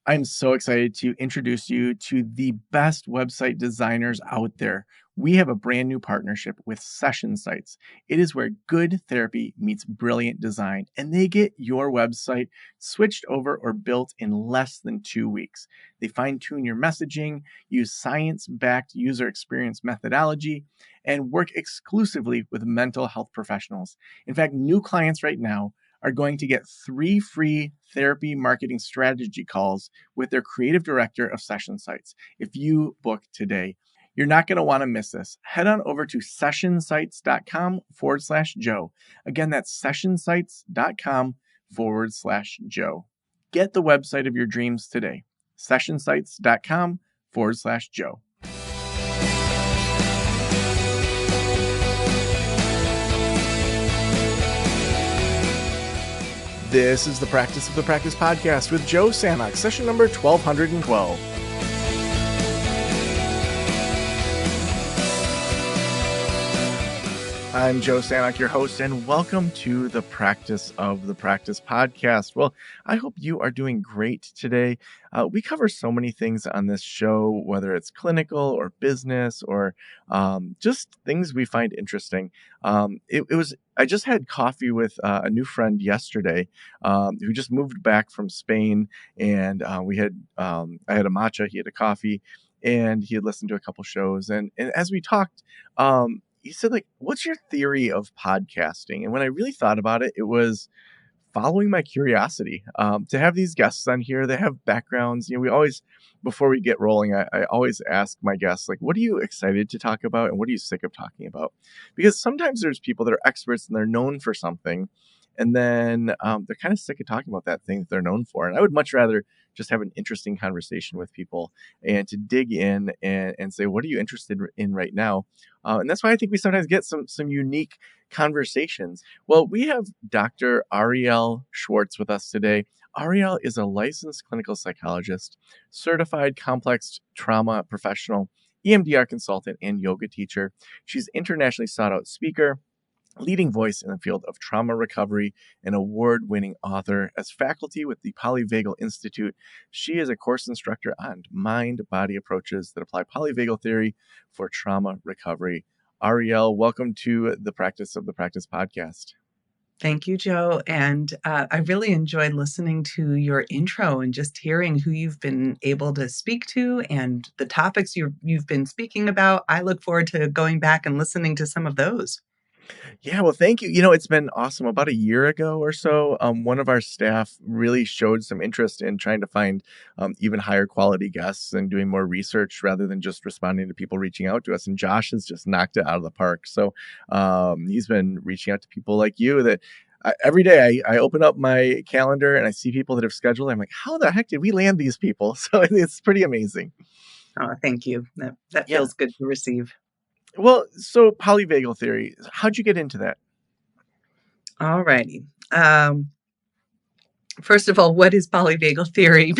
I'm so excited to introduce you to the best website designers out there. We have a brand new partnership with Session Sites. It is where good therapy meets brilliant design, and they get your website switched over or built in less than 2 weeks. They fine tune your messaging, use science backed user experience methodology, and work exclusively with mental health professionals. In fact, new clients right now are going to get 3 free therapy marketing strategy calls with their creative director of Session Sites if you book today. You're not going to want to miss this. Head on over to sessionsites.com/Joe. Again, that's sessionsites.com/Joe. Get the website of your dreams today. Sessionsites.com/Joe. This is the Practice of the Practice podcast with Joe Sanok, session number 1212. I'm Joe Sanok, your host, and welcome to the Practice of the Practice podcast. Well, I hope you are doing great today. We cover so many things on this show, whether it's clinical or business or just things we find interesting. I just had coffee with a new friend yesterday who just moved back from Spain, and I had a matcha, he had a coffee, and he had listened to a couple shows. And as we talked, he said, what's your theory of podcasting? And when I really thought about it, it was following my curiosity. To have these guests on here, they have backgrounds. We always, before we get rolling, I always ask my guests, what are you excited to talk about and what are you sick of talking about? Because sometimes there's people that are experts and they're known for something, and then they're kind of sick of talking about that thing that they're known for. And I would much rather just have an interesting conversation with people and to dig in and say, what are you interested in right now? And that's why I think we sometimes get some unique conversations. Well, we have Dr. Arielle Schwartz with us today. Arielle is a licensed clinical psychologist, certified complex trauma professional, EMDR consultant, and yoga teacher. She's internationally sought out speaker, leading voice in the field of trauma recovery, and award-winning author. As faculty with the Polyvagal Institute, she is a course instructor on mind-body approaches that apply polyvagal theory for trauma recovery. Arielle, welcome to the Practice of the Practice podcast. Thank you, Joe. And I really enjoyed listening to your intro and just hearing who you've been able to speak to and the topics you've been speaking about. I look forward to going back and listening to some of those. Yeah, well, thank you. It's been awesome. About a year ago or so, one of our staff really showed some interest in trying to find even higher quality guests and doing more research rather than just responding to people reaching out to us. And Josh has just knocked it out of the park. So he's been reaching out to people like you that every day I open up my calendar and I see people that have scheduled. I'm like, how the heck did we land these people? So it's pretty amazing. Oh, thank you. That feels good to receive. Well, so polyvagal theory, how'd you get into that? All righty. First of all, what is polyvagal theory?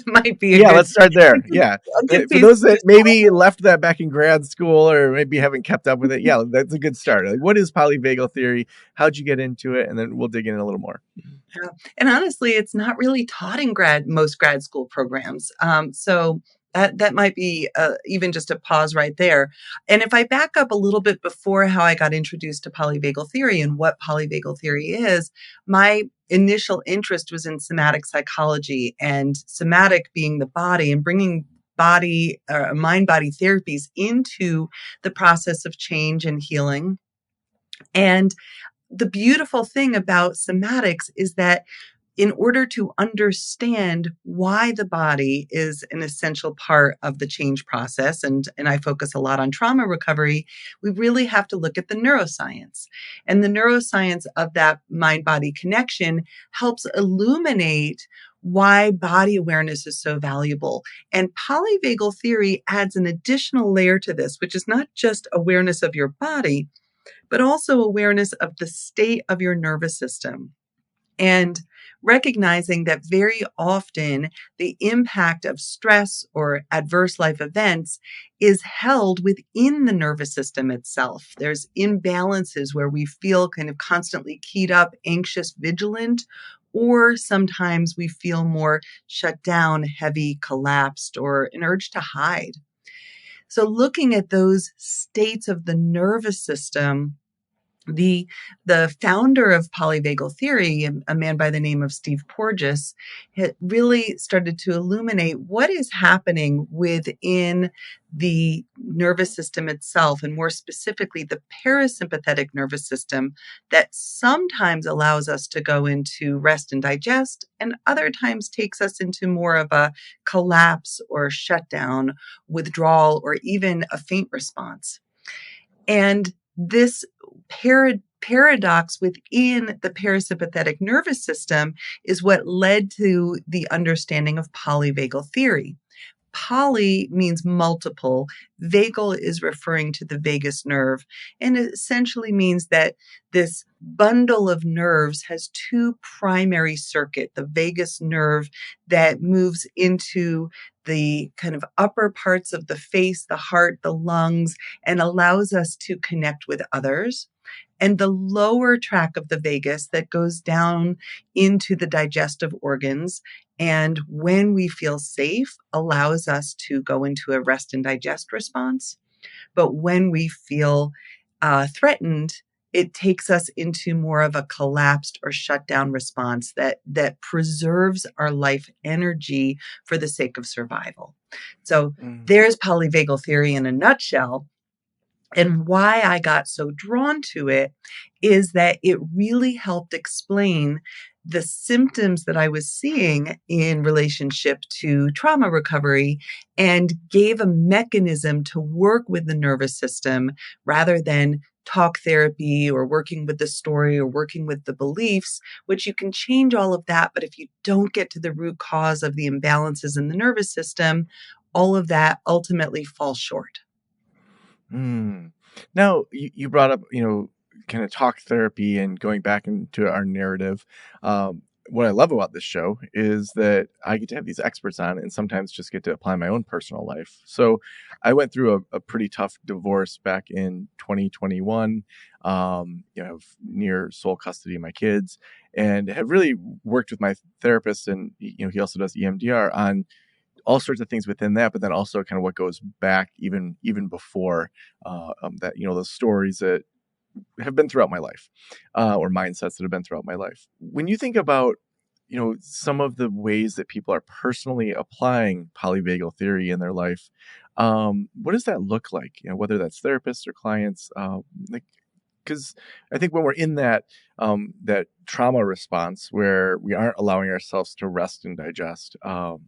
Might be let's start there. Yeah. For those that maybe left that back in grad school or maybe haven't kept up with it, yeah, that's a good start. What is polyvagal theory? How'd you get into it? And then we'll dig in a little more. And honestly, it's not really taught in most grad school programs. So that might be even just a pause right there. And if I back up a little bit before how I got introduced to polyvagal theory and what polyvagal theory is, my initial interest was in somatic psychology, and somatic being the body and bringing mind-body therapies into the process of change and healing. And the beautiful thing about somatics is that in order to understand why the body is an essential part of the change process, and I focus a lot on trauma recovery, we really have to look at the neuroscience. And the neuroscience of that mind-body connection helps illuminate why body awareness is so valuable. And polyvagal theory adds an additional layer to this, which is not just awareness of your body, but also awareness of the state of your nervous system. And recognizing that very often the impact of stress or adverse life events is held within the nervous system itself. There's imbalances where we feel kind of constantly keyed up, anxious, vigilant, or sometimes we feel more shut down, heavy, collapsed, or an urge to hide. So looking at those states of the nervous system, the the founder of polyvagal theory, a man by the name of Steve Porges, had really started to illuminate what is happening within the nervous system itself, and more specifically the parasympathetic nervous system, that sometimes allows us to go into rest and digest, and other times takes us into more of a collapse or shutdown, withdrawal, or even a faint response. And this paradox within the parasympathetic nervous system is what led to the understanding of polyvagal theory. Poly means multiple. Vagal is referring to the vagus nerve, and it essentially means that this bundle of nerves has two primary circuits: the vagus nerve that moves into the kind of upper parts of the face, the heart, the lungs, and allows us to connect with others, and the lower track of the vagus that goes down into the digestive organs, and when we feel safe, allows us to go into a rest and digest response. But when we feel threatened, it takes us into more of a collapsed or shut down response that preserves our life energy for the sake of survival. So there's polyvagal theory in a nutshell. And why I got so drawn to it is that it really helped explain the symptoms that I was seeing in relationship to trauma recovery, and gave a mechanism to work with the nervous system rather than talk therapy or working with the story or working with the beliefs, which you can change all of that. But if you don't get to the root cause of the imbalances in the nervous system, all of that ultimately falls short. Now, you brought up, kind of talk therapy and going back into our narrative. What I love about this show is that I get to have these experts on and sometimes just get to apply my own personal life. So I went through a pretty tough divorce back in 2021. I have near sole custody of my kids, and have really worked with my therapist, and he also does EMDR on all sorts of things within that, but then also kind of what goes back even before that, those stories that have been throughout my life, or mindsets that have been throughout my life. When you think about, some of the ways that people are personally applying polyvagal theory in their life, what does that look like? Whether that's therapists or clients, because I think when we're in that trauma response where we aren't allowing ourselves to rest and digest,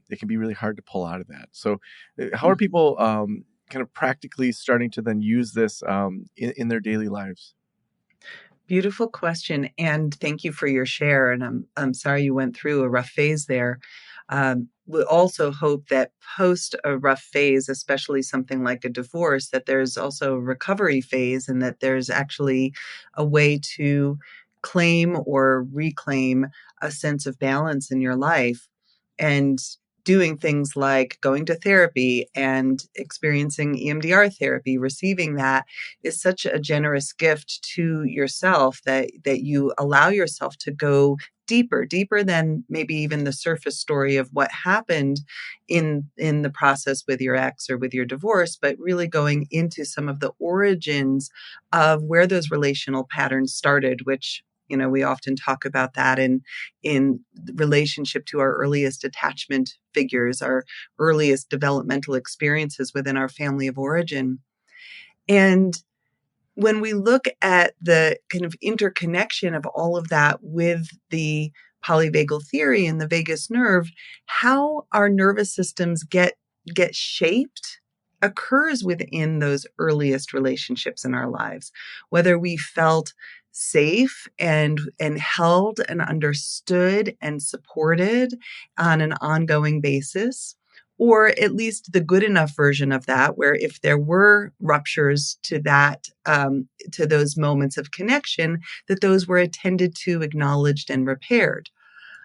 it can be really hard to pull out of that. So, how are people kind of practically starting to then use this in their daily lives? Beautiful question, and thank you for your share. And I'm sorry you went through a rough phase there. We also hope that post a rough phase, especially something like a divorce, that there's also a recovery phase, and that there's actually a way to claim or reclaim a sense of balance in your life. And doing things like going to therapy and experiencing EMDR therapy, receiving that, is such a generous gift to yourself, that you allow yourself to go deeper than maybe even the surface story of what happened in the process with your ex or with your divorce, but really going into some of the origins of where those relational patterns started, which we often talk about that in relationship to our earliest attachment figures, our earliest developmental experiences within our family of origin. And when we look at the kind of interconnection of all of that with the polyvagal theory and the vagus nerve, how our nervous systems get shaped occurs within those earliest relationships in our lives. Whether we felt safe and held and understood and supported on an ongoing basis, or at least the good enough version of that, where if there were ruptures to that, to those moments of connection, that those were attended to, acknowledged, and repaired.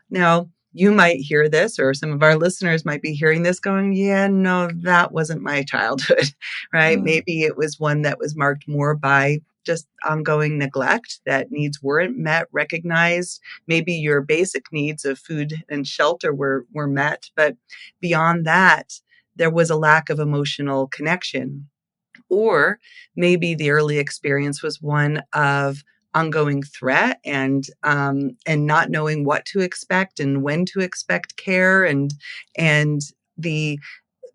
Now, you might hear this, or some of our listeners might be hearing this going, yeah, no, that wasn't my childhood, right? Maybe it was one that was marked more by just ongoing neglect, that needs weren't met, recognized. Maybe your basic needs of food and shelter were met, but beyond that, there was a lack of emotional connection. Or maybe the early experience was one of ongoing threat and not knowing what to expect and when to expect care, and the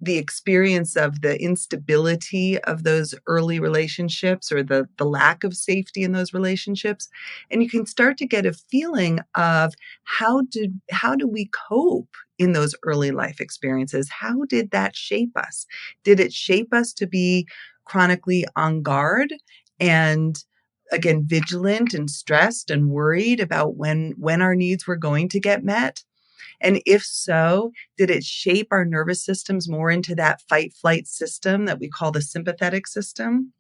the experience of the instability of those early relationships, or the lack of safety in those relationships. And you can start to get a feeling of how do we cope in those early life experiences? How did that shape us? Did it shape us to be chronically on guard and, again, vigilant and stressed and worried about when our needs were going to get met? And if so, did it shape our nervous systems more into that fight flight system that we call the sympathetic system?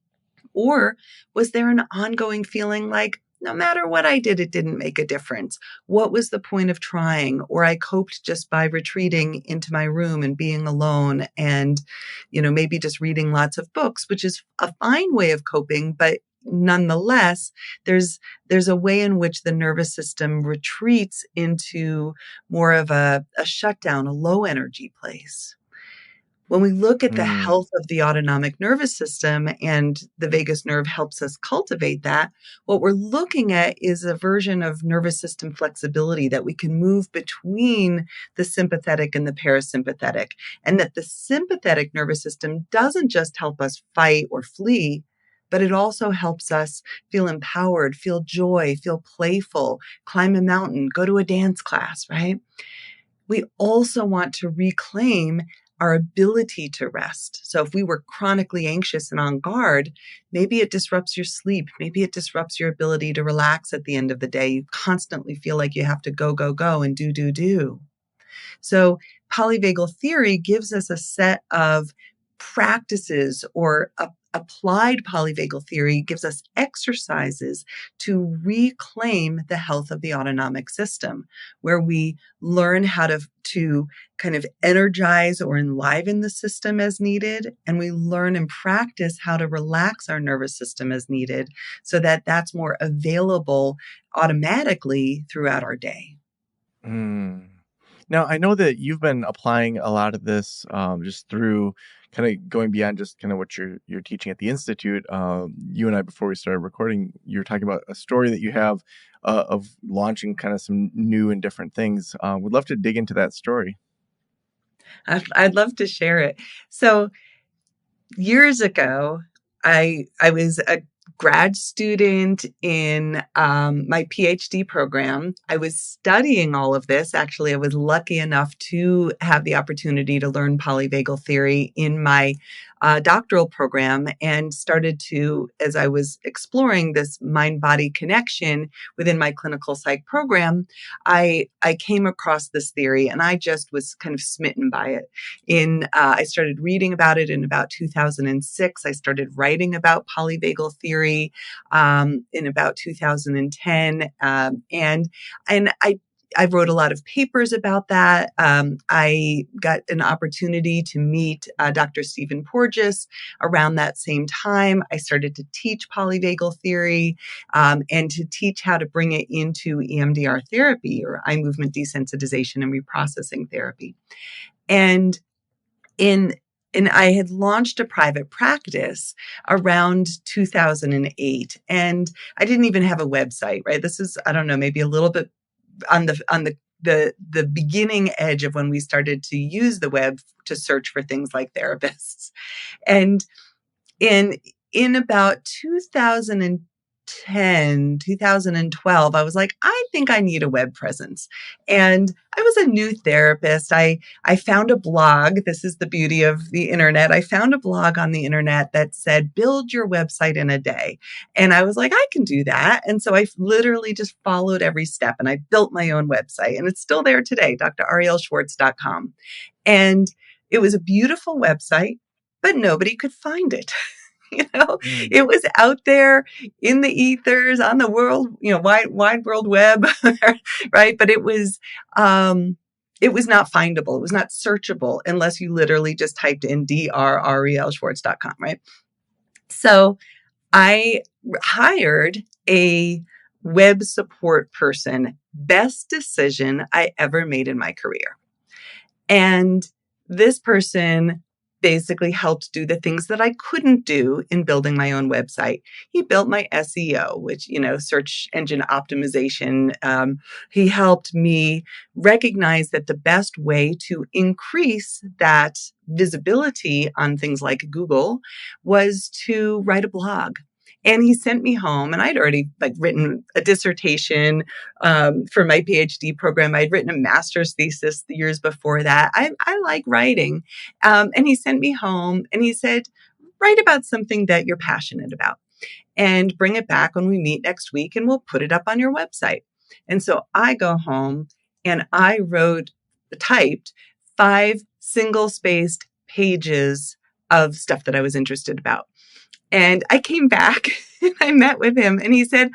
Or was there an ongoing feeling like, no matter what I did, it didn't make a difference? What was the point of trying? Or I coped just by retreating into my room and being alone and, maybe just reading lots of books, which is a fine way of coping, but nonetheless, there's a way in which the nervous system retreats into more of a shutdown, a low energy place. When we look at the Mm. health of the autonomic nervous system, and the vagus nerve helps us cultivate that, what we're looking at is a version of nervous system flexibility, that we can move between the sympathetic and the parasympathetic, and that the sympathetic nervous system doesn't just help us fight or flee, but it also helps us feel empowered, feel joy, feel playful, climb a mountain, go to a dance class, right? We also want to reclaim our ability to rest. So if we were chronically anxious and on guard, maybe it disrupts your sleep. Maybe it disrupts your ability to relax at the end of the day. You constantly feel like you have to go, go, go and do. So polyvagal theory gives us a set of practices, or applied polyvagal theory gives us exercises to reclaim the health of the autonomic system, where we learn how to kind of energize or enliven the system as needed, and we learn and practice how to relax our nervous system as needed, so that that's more available automatically throughout our day. Mm. Now, I know that you've been applying a lot of this just through kind of going beyond just kind of what you're teaching at the institute. You and I, before we started recording, you were talking about a story that you have of launching kind of some new and different things. Would love to dig into that story. I'd love to share it. So years ago, I was a grad student in my PhD program. I was studying all of this. Actually, I was lucky enough to have the opportunity to learn polyvagal theory in my doctoral program, and started to, as I was exploring this mind-body connection within my clinical psych program, I came across this theory, and I just was kind of smitten by it. I started reading about it in about 2006. I started writing about polyvagal theory in about 2010, and I wrote a lot of papers about that. I got an opportunity to meet Dr. Stephen Porges around that same time. I started to teach polyvagal theory and to teach how to bring it into EMDR therapy, or eye movement desensitization and reprocessing therapy. And in and I had launched a private practice around 2008, and I didn't even have a website, right? This is, I don't know, maybe a little bit on the beginning edge of when we started to use the web to search for things like therapists. And in about 2012, I was like, I think I need a web presence. And I was a new therapist. I found a blog. This is the beauty of the internet. I found a blog on the internet that said, build your website in a day. And I was like, I can do that. And so I literally just followed every step, and I built my own website, and it's still there today, drarielleschwartz.com. And it was a beautiful website, but nobody could find it. Mm. It was out there in the ethers on the world, wide world web, right? But it was not findable. It was not searchable unless you literally just typed in drarielleschwartz.com, right? So I hired a web support person. Best decision I ever made in my career. And this person basically helped do the things that I couldn't do in building my own website. He built my SEO, which, search engine optimization. He helped me recognize that the best way to increase that visibility on things like Google was to write a blog. And he sent me home, and I'd already written a dissertation for my PhD program. I'd written a master's thesis the years before that. I like writing. And he sent me home and he said, write about something that you're passionate about and bring it back when we meet next week and we'll put it up on your website. And so I go home and I typed 5 single-spaced pages of stuff that I was interested about. And I came back and I met with him and he said,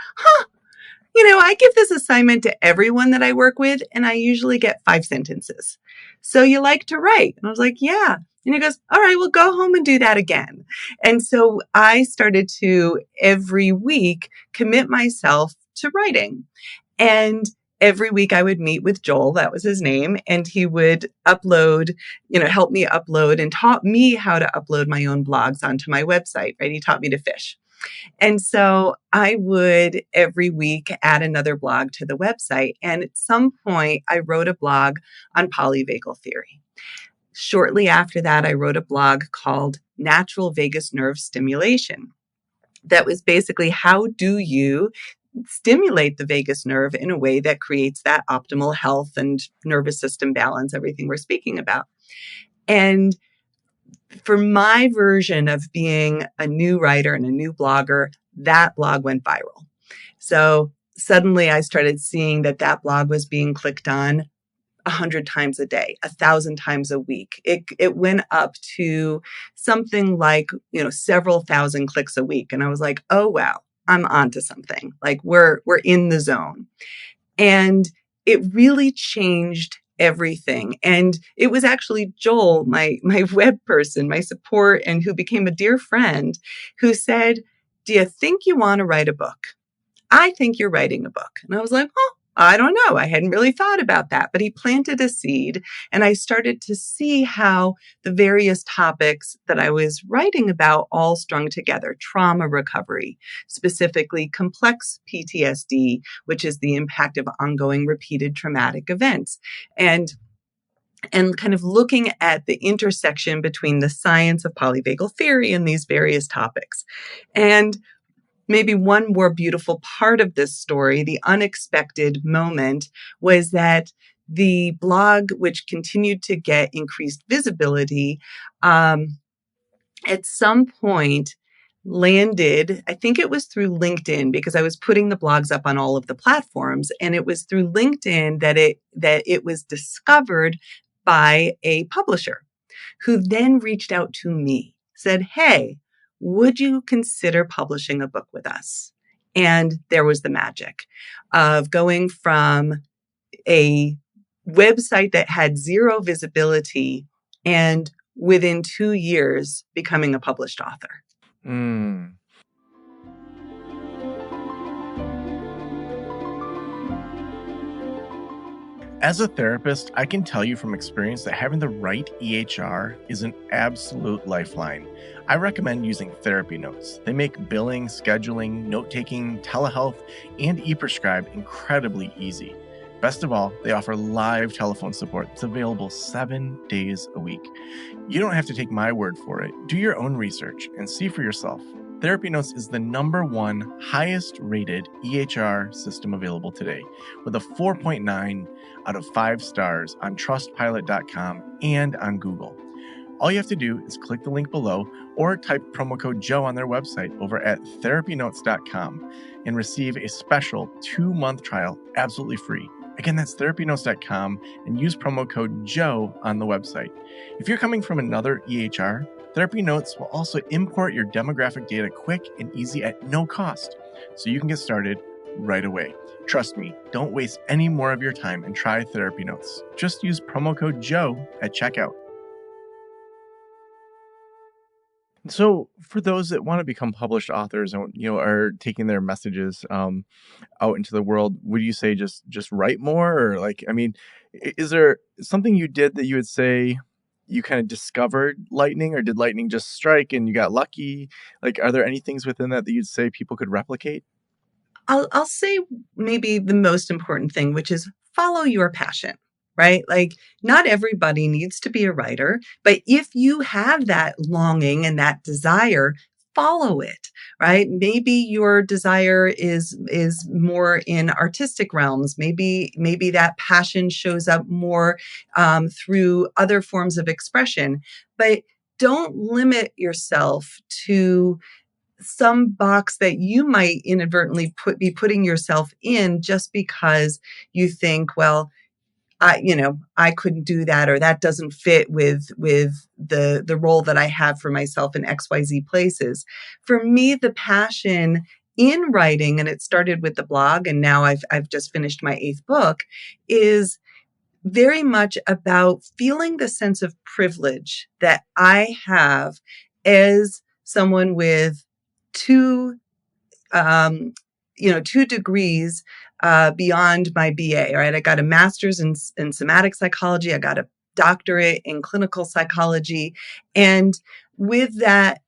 I give this assignment to everyone that I work with and I usually get 5 sentences. So you like to write? And I was like, yeah. And he goes, all right, well, go home and do that again. And so I started to every week commit myself to writing. And every week I would meet with Joel, that was his name, and he would upload, help me upload and taught me how to upload my own blogs onto my website, right? He taught me to fish. And so I would every week add another blog to the website. And at some point, I wrote a blog on polyvagal theory. Shortly after that, I wrote a blog called Natural Vagus Nerve Stimulation. That was basically, how do you stimulate the vagus nerve in a way that creates that optimal health and nervous system balance, everything we're speaking about. And for my version of being a new writer and a new blogger, that blog went viral. So suddenly I started seeing that blog was being clicked on 100 times a day, 1,000 times a week. It went up to something like, several thousand clicks a week. And I was like, oh, wow, I'm onto something. Like we're in the zone. And it really changed everything. And it was actually Joel, my web person, my support, and who became a dear friend, who said, do you think you want to write a book? I think you're writing a book. And I was like, oh, I don't know. I hadn't really thought about that, but he planted a seed and I started to see how the various topics that I was writing about all strung together. Trauma recovery, specifically complex PTSD, which is the impact of ongoing repeated traumatic events. And kind of looking at the intersection between the science of polyvagal theory and these various topics. And maybe one more beautiful part of this story, the unexpected moment, was that the blog, which continued to get increased visibility, at some point landed, I think it was through LinkedIn, because I was putting the blogs up on all of the platforms, and it was through LinkedIn that it was discovered by a publisher who then reached out to me, said, hey, would you consider publishing a book with us? And there was the magic of going from a website that had zero visibility and within 2 years becoming a published author. Mm. As a therapist, I can tell you from experience that having the right EHR is an absolute lifeline. I recommend using Therapy Notes. They make billing, scheduling, note-taking, telehealth, and e-prescribe incredibly easy. Best of all, they offer live telephone support that's available 7 days a week. You don't have to take my word for it. Do your own research and see for yourself. Therapy Notes is the #1 highest rated EHR system available today, with a 4.9 out of 5 stars on trustpilot.com and on Google. All you have to do is click the link below or type promo code Joe on their website over at therapynotes.com and receive a special 2-month trial absolutely free. Again, that's therapynotes.com and use promo code Joe on the website. If you're coming from another EHR, Therapy Notes will also import your demographic data quick and easy at no cost, so you can get started right away. Trust me, don't waste any more of your time and try Therapy Notes. Just use promo code Joe at checkout. So for those that want to become published authors and are taking their messages out into the world, would you say just write more, or like, I mean, is there something you did that you would say you kind of discovered lightning, or did lightning just strike and you got lucky? Like, are there any things within that you'd say people could replicate? I'll say maybe the most important thing, which is follow your passion, right? Like not everybody needs to be a writer, but if you have that longing and that desire, follow it, right? Maybe your desire is more in artistic realms. Maybe that passion shows up more through other forms of expression, but don't limit yourself to some box that you might inadvertently be putting yourself in just because you think, well, I couldn't do that, or that doesn't fit with the role that I have for myself in XYZ places. For me, the passion in writing, and it started with the blog, and now I've just finished my 8th book, is very much about feeling the sense of privilege that I have as someone with two, um, 2 degrees beyond my BA. Right, I got a master's in somatic psychology. I got a doctorate in clinical psychology, and with that,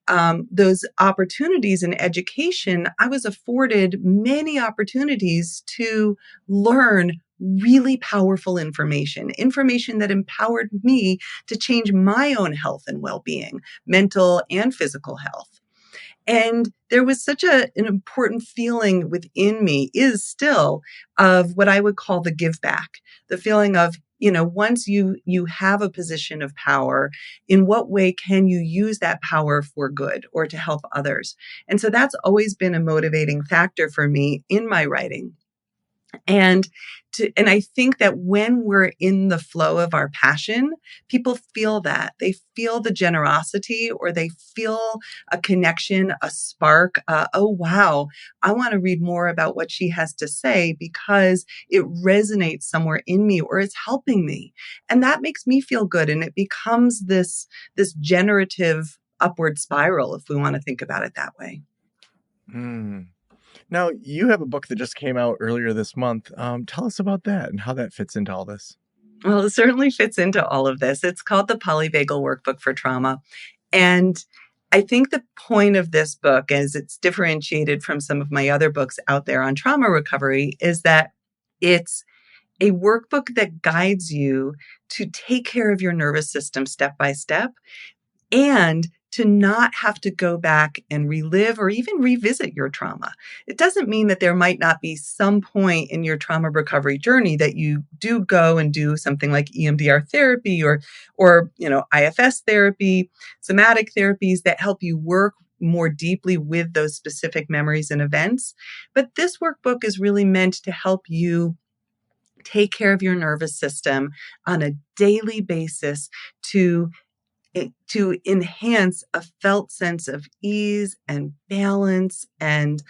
those opportunities in education, I was afforded many opportunities to learn really powerful information that empowered me to change my own health and well-being, mental and physical health. And there was such an important feeling within me, is still, of what I would call the give back, the feeling of, once you have a position of power, in what way can you use that power for good or to help others? And so that's always been a motivating factor for me in my writing. And I think that when we're in the flow of our passion, people feel that. They feel the generosity, or they feel a connection, a spark. Oh, wow, I want to read more about what she has to say because it resonates somewhere in me, or it's helping me. And that makes me feel good. And it becomes this generative upward spiral, if we want to think about it that way. Hmm. Now, you have a book that just came out earlier this month. Tell us about that and how that fits into all this. Well, it certainly fits into all of this. It's called the Polyvagal Workbook for Trauma. And I think the point of this book, as it's differentiated from some of my other books out there on trauma recovery, is that it's a workbook that guides you to take care of your nervous system step by step, and to not have to go back and relive or even revisit your trauma. It doesn't mean that there might not be some point in your trauma recovery journey that you do go and do something like EMDR therapy or IFS therapy, somatic therapies that help you work more deeply with those specific memories and events. But this workbook is really meant to help you take care of your nervous system on a daily basis to enhance a felt sense of ease and balance and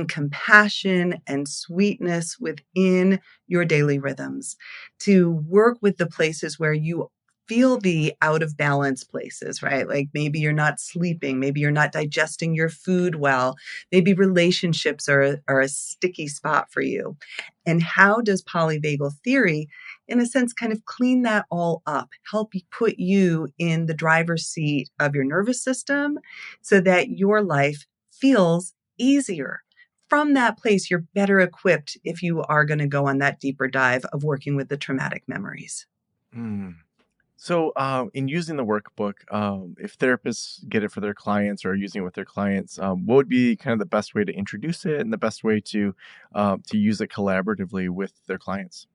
compassion and sweetness within your daily rhythms, to work with the places where you feel the out of balance places, right? Like maybe you're not sleeping, maybe you're not digesting your food well, maybe relationships are a sticky spot for you. And how does polyvagal theory, in a sense, kind of clean that all up, help you put you in the driver's seat of your nervous system so that your life feels easier? From that place, you're better equipped if you are going to go on that deeper dive of working with the traumatic memories. Hmm. So, in using the workbook, if therapists get it for their clients or are using it with their clients, what would be kind of the best way to introduce it and the best way to use it collaboratively with their clients?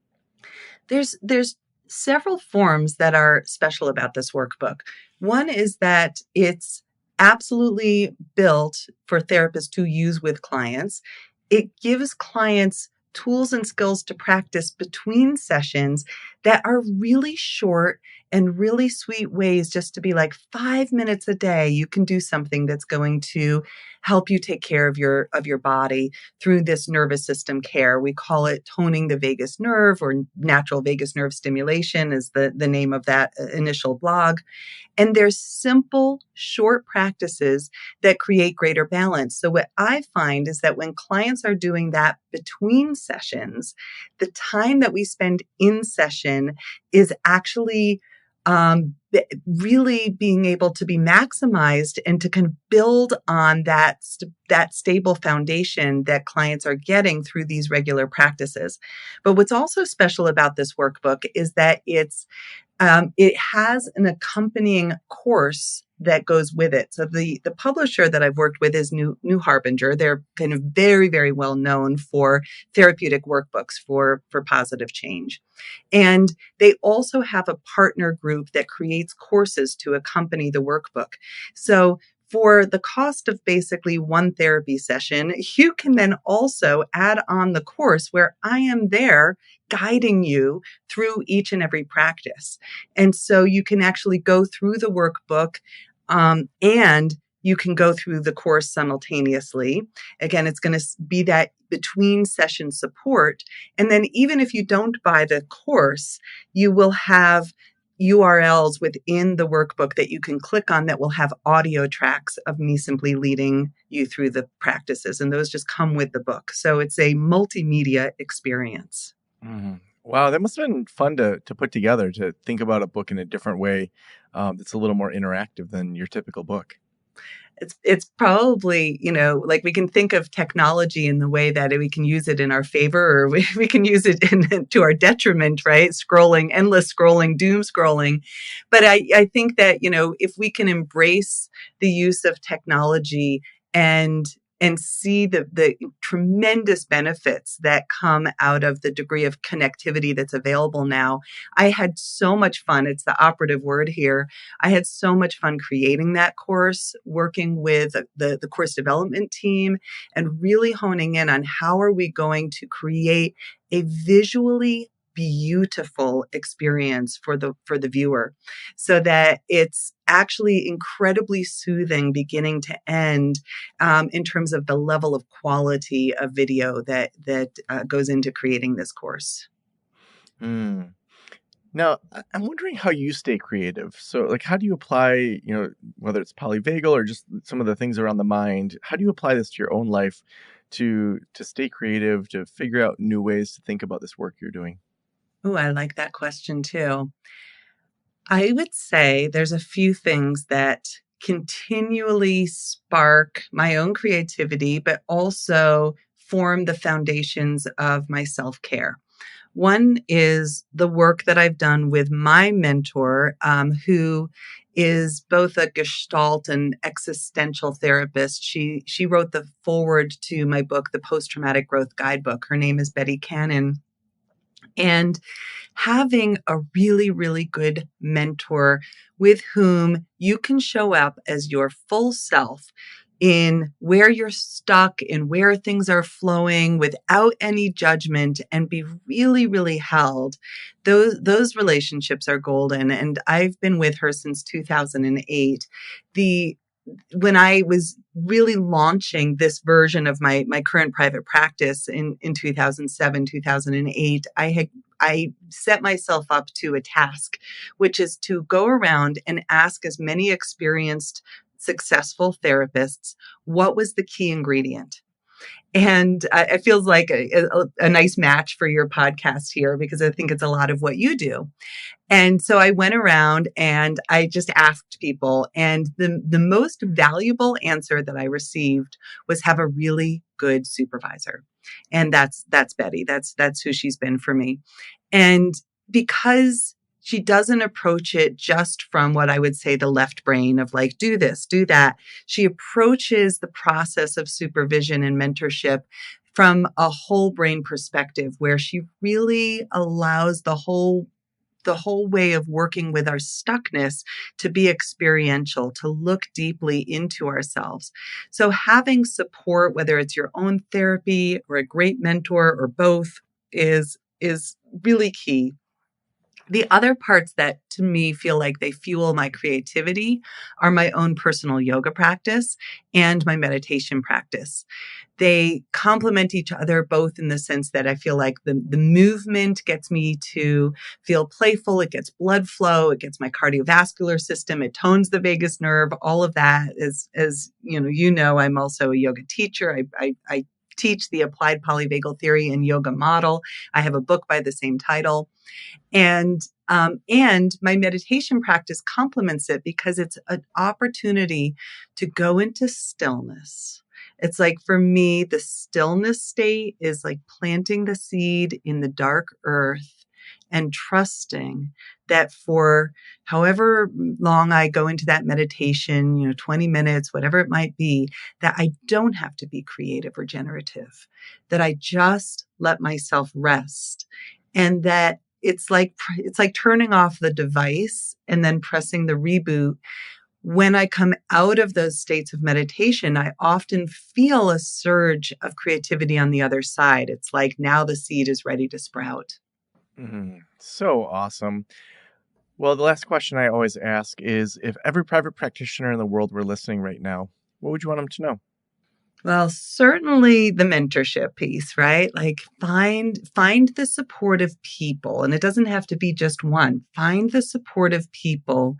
There's several forms that are special about this workbook. One is that it's absolutely built for therapists to use with clients. It gives clients tools and skills to practice between sessions that are really short and really sweet ways just to be like 5 minutes a day. You can do something that's going to help you take care of your body through this nervous system care. We call it toning the vagus nerve, or natural vagus nerve stimulation is the name of that initial blog. And there's simple, short practices that create greater balance. So what I find is that when clients are doing that between sessions, the time that we spend in session is actually really being able to be maximized and to kind of build on that stable foundation that clients are getting through these regular practices. But what's also special about this workbook is that it has an accompanying course that goes with it. So the publisher that I've worked with is New Harbinger. They're kind of very, very well known for therapeutic workbooks for positive change. And they also have a partner group that creates courses to accompany the workbook. So for the cost of basically one therapy session, you can then also add on the course where I am there guiding you through each and every practice. And so you can actually go through the workbook and you can go through the course simultaneously. Again, it's going to be that between session support. And then even if you don't buy the course, you will have URLs within the workbook that you can click on that will have audio tracks of me simply leading you through the practices. And those just come with the book. So it's a multimedia experience. Mhm. Wow, that must have been fun to put together, to think about a book in a different way, that's a little more interactive than your typical book. It's probably, like we can think of technology in the way that we can use it in our favor, or we can use it to our detriment, right? Endless scrolling, doom scrolling. But I think that, if we can embrace the use of technology and see the tremendous benefits that come out of the degree of connectivity that's available now. I had so much fun. It's the operative word here. I had so much fun creating that course, working with the course development team, and really honing in on how are we going to create a visually beautiful experience for the viewer, so that it's actually incredibly soothing beginning to end, in terms of the level of quality of video that goes into creating this course. Mm. Now, I'm wondering how you stay creative. So, like, how do you apply, whether it's polyvagal or just some of the things around the mind, how do you apply this to your own life to stay creative, to figure out new ways to think about this work you're doing? Oh, I like that question too. I would say there's a few things that continually spark my own creativity, but also form the foundations of my self-care. One is the work that I've done with my mentor, who is both a Gestalt and existential therapist. She wrote the foreword to my book, The Post-Traumatic Growth Guidebook. Her name is Betty Cannon. And having a really, really good mentor with whom you can show up as your full self in where you're stuck, in where things are flowing without any judgment, and be really, really held. Those relationships are golden. And I've been with her since 2008. When I was really launching this version of my current private practice in 2007, 2008, I set myself up to a task, which is to go around and ask as many experienced, successful therapists, what was the key ingredient? And it feels like a nice match for your podcast here, because I think it's a lot of what you do. And so I went around and I just asked people, and the most valuable answer that I received was have a really good supervisor. And that's Betty. That's who she's been for me. And because she doesn't approach it just from what I would say the left brain of like, do this, do that. She approaches the process of supervision and mentorship from a whole brain perspective, where she really allows the whole way of working with our stuckness to be experiential, to look deeply into ourselves. So having support, whether it's your own therapy or a great mentor or both, is really key. The other parts that to me feel like they fuel my creativity are my own personal yoga practice and my meditation practice. They complement each other both in the sense that I feel like the movement gets me to feel playful. It gets blood flow. It gets my cardiovascular system. It tones the vagus nerve. All of that is, as I'm also a yoga teacher. I teach the applied polyvagal theory and yoga model. I have a book by the same title. And my meditation practice complements it because it's an opportunity to go into stillness. It's like for me, the stillness state is like planting the seed in the dark earth and trusting that for however long I go into that meditation, 20 minutes, whatever it might be, that I don't have to be creative or generative, that I just let myself rest, and that it's like turning off the device and then pressing the reboot. When I come out of those states of meditation, I often feel a surge of creativity on the other side. It's like now the seed is ready to sprout. So awesome. Well, the last question I always ask is, if every private practitioner in the world were listening right now, what would you want them to know? Well, certainly the mentorship piece, right? Like find the supportive people, and it doesn't have to be just one. Find the supportive people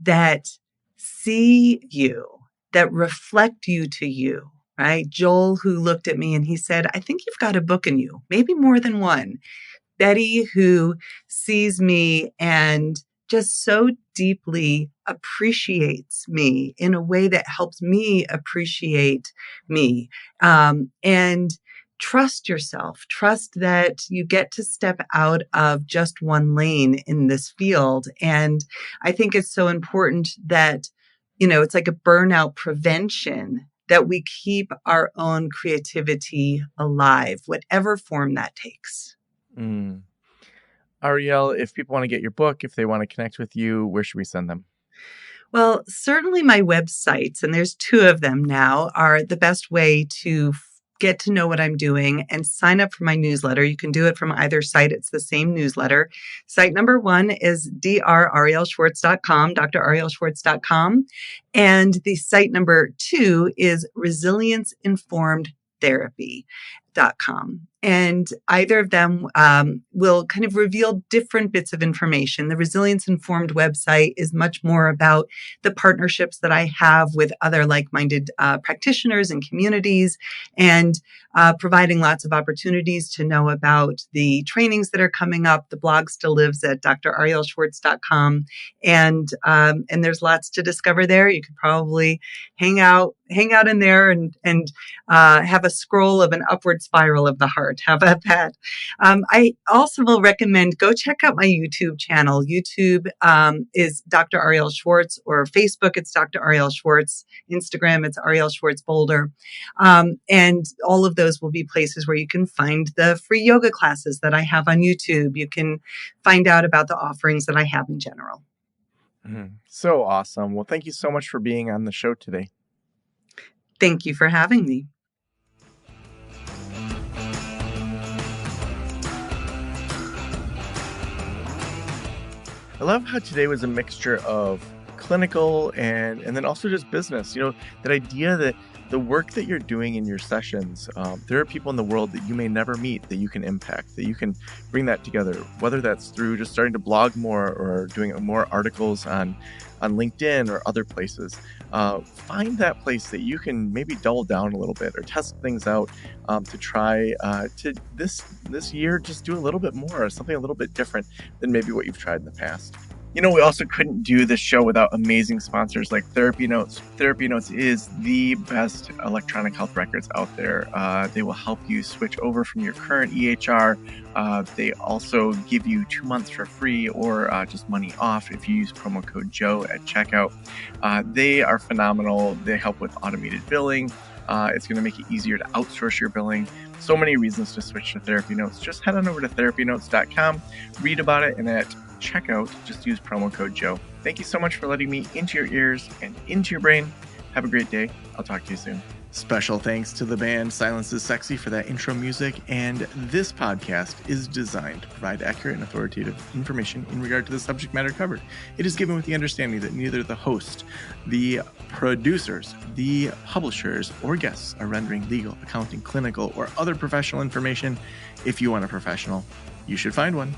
that see you, that reflect you to you, right? Joel, who looked at me and he said, I think you've got a book in you, maybe more than one. Betty, who sees me and just so deeply appreciates me in a way that helps me appreciate me. And trust yourself. Trust that you get to step out of just one lane in this field. And I think it's so important that, it's like a burnout prevention, that we keep our own creativity alive, whatever form that takes. Arielle, if people want to get your book, if they want to connect with you, where should we send them? Well, certainly my websites, and there's 2 of them now, are the best way to get to know what I'm doing and sign up for my newsletter. You can do it from either site. It's the same newsletter. Site number 1 is drarielleschwartz.com, drarielleschwartz.com. And the site number 2 is resilience-informed-therapy.com. And either of them will kind of reveal different bits of information. The Resilience Informed website is much more about the partnerships that I have with other like-minded practitioners and communities, and providing lots of opportunities to know about the trainings that are coming up. The blog still lives at drarielleschwartz.com, and there's lots to discover there. You could probably hang out in there and have a scroll of an upward spiral of the heart. How about that? I also will recommend go check out my YouTube channel. YouTube is Dr. Arielle Schwartz, or Facebook, it's Dr. Arielle Schwartz. Instagram, it's Arielle Schwartz Boulder. And all of those will be places where you can find the free yoga classes that I have on YouTube. You can find out about the offerings that I have in general. So awesome. Well, thank you so much for being on the show today. Thank you for having me. I love how today was a mixture of clinical and then also just business. That idea that the work that you're doing in your sessions, there are people in the world that you may never meet that you can impact, that you can bring that together, whether that's through just starting to blog more or doing more articles on LinkedIn or other places. Find that place that you can maybe double down a little bit or test things out to try to this year just do a little bit more, something a little bit different than maybe what you've tried in the past. We also couldn't do this show without amazing sponsors like Therapy Notes. Therapy Notes is the best electronic health records out there. They will help you switch over from your current EHR. They also give you 2 months for free or just money off if you use promo code Joe at checkout. They are phenomenal. They help with automated billing. It's going to make it easier to outsource your billing. So many reasons to switch to Therapy Notes. Just head on over to therapynotes.com, read about it, and at checkout, just use promo code Joe. Thank you so much for letting me into your ears and into your brain. Have a great day. I'll talk to you soon. Special thanks to the band Silence is Sexy for that intro music, and this podcast is designed to provide accurate and authoritative information in regard to the subject matter covered. It is given with the understanding that neither the host, the producers, the publishers, or guests are rendering legal, accounting, clinical, or other professional information. If you want a professional, you should find one.